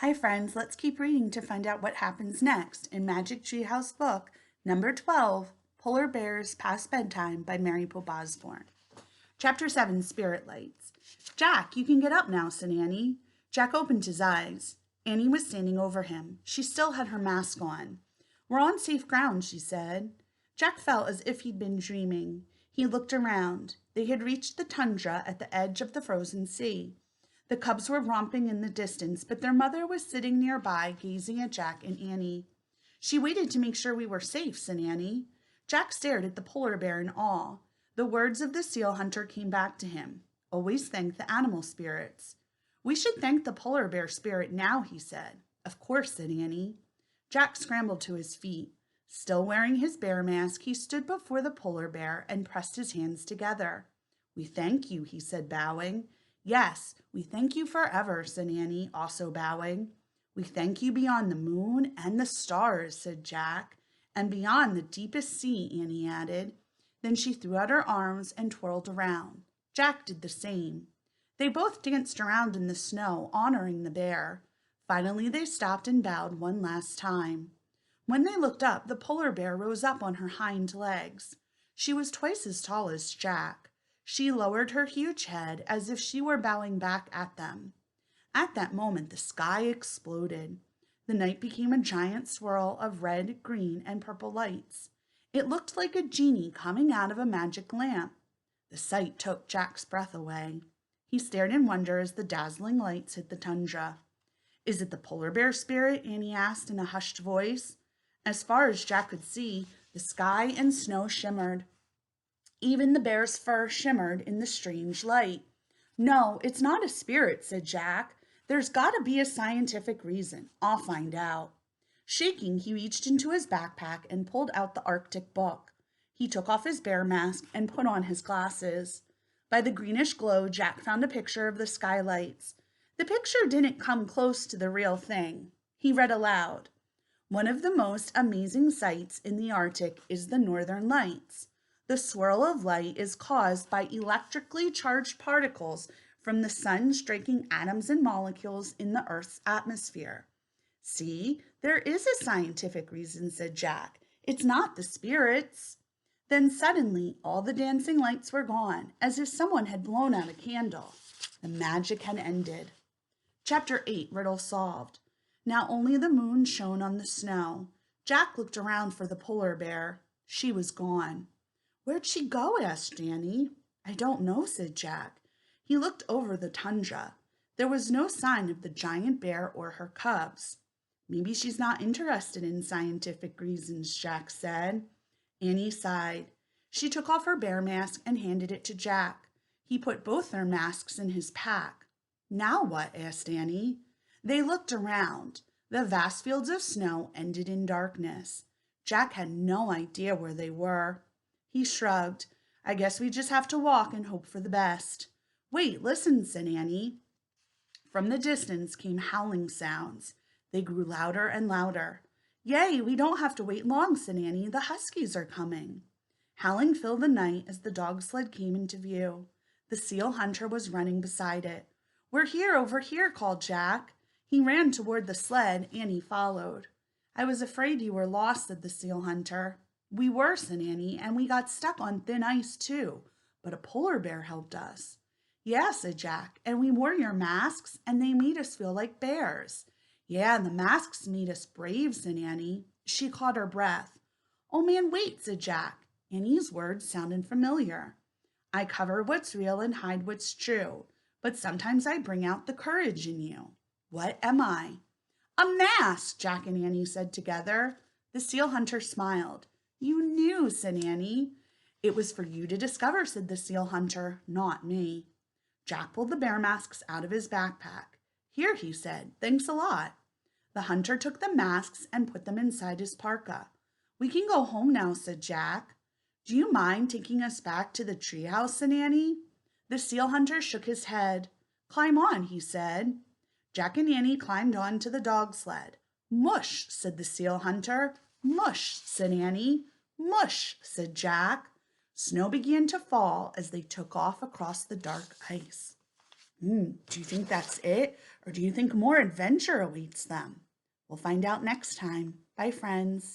Hi friends, let's keep reading to find out what happens next in Magic Treehouse book number 12, Polar Bears Past Bedtime by Mary Pope Osborne. Chapter 7, Spirit Lights. Jack, you can get up now, said Annie. Jack opened his eyes. Annie was standing over him. She still had her mask on. We're on safe ground, she said. Jack felt as if he'd been dreaming. He looked around. They had reached the tundra at the edge of the frozen sea. The cubs were romping in the distance, but their mother was sitting nearby, gazing at Jack and Annie. She waited to make sure we were safe, said Annie. Jack stared at the polar bear in awe. The words of the seal hunter came back to him. Always thank the animal spirits. We should thank the polar bear spirit now, he said. Of course, said Annie. Jack scrambled to his feet. Still wearing his bear mask, he stood before the polar bear and pressed his hands together. We thank you, he said, bowing. Yes, we thank you forever, said Annie, also bowing. We thank you beyond the moon and the stars, said Jack. And beyond the deepest sea, Annie added. Then she threw out her arms and twirled around. Jack did the same. They both danced around in the snow, honoring the bear. Finally, they stopped and bowed one last time. When they looked up, the polar bear rose up on her hind legs. She was twice as tall as Jack. She lowered her huge head as if she were bowing back at them. At that moment, the sky exploded. The night became a giant swirl of red, green, and purple lights. It looked like a genie coming out of a magic lamp. The sight took Jack's breath away. He stared in wonder as the dazzling lights hit the tundra. Is it the polar bear spirit? Annie asked in a hushed voice. As far as Jack could see, the sky and snow shimmered. Even the bear's fur shimmered in the strange light. No, it's not a spirit, said Jack. There's got to be a scientific reason. I'll find out. Shaking, he reached into his backpack and pulled out the Arctic book. He took off his bear mask and put on his glasses. By the greenish glow, Jack found a picture of the skylights. The picture didn't come close to the real thing. He read aloud. One of the most amazing sights in the Arctic is the northern lights. The swirl of light is caused by electrically charged particles from the sun striking atoms and molecules in the Earth's atmosphere. See, there is a scientific reason, said Jack. It's not the spirits. Then suddenly, all the dancing lights were gone, as if someone had blown out a candle. The magic had ended. Chapter 8, Riddle Solved. Now only the moon shone on the snow. Jack looked around for the polar bear. She was gone. Where'd she go? Asked Annie. I don't know, said Jack. He looked over the tundra. There was no sign of the giant bear or her cubs. Maybe she's not interested in scientific reasons, Jack said. Annie sighed. She took off her bear mask and handed it to Jack. He put both their masks in his pack. Now what? Asked Annie. They looked around. The vast fields of snow ended in darkness. Jack had no idea where they were. He shrugged. I guess we just have to walk and hope for the best. Wait, listen, said Annie. From the distance came howling sounds. They grew louder and louder. Yay, we don't have to wait long, said Annie. The huskies are coming. Howling filled the night as the dog sled came into view. The seal hunter was running beside it. We're here, over here, called Jack. He ran toward the sled. Annie followed. I was afraid you were lost, said the seal hunter. We were, said Annie, and we got stuck on thin ice too, but a polar bear helped us. Yeah, said Jack, and we wore your masks, and they made us feel like bears. Yeah, the masks made us brave, said Annie. She caught her breath. Oh man, wait, said Jack. Annie's words sounded familiar. I cover what's real and hide what's true, but sometimes I bring out the courage in you. What am I? A mask, Jack and Annie said together. The seal hunter smiled. You knew, said Annie. It was for you to discover, said the seal hunter, not me. Jack pulled the bear masks out of his backpack. Here, he said, thanks a lot. The hunter took the masks and put them inside his parka. We can go home now, said Jack. Do you mind taking us back to the treehouse, said Annie? The seal hunter shook his head. Climb on, he said. Jack and Annie climbed on to the dog sled. Mush, said the seal hunter. Mush, said Annie. Mush, said Jack. Snow began to fall as they took off across the dark ice. Do you think that's it? Or do you think more adventure awaits them? We'll find out next time. Bye, friends.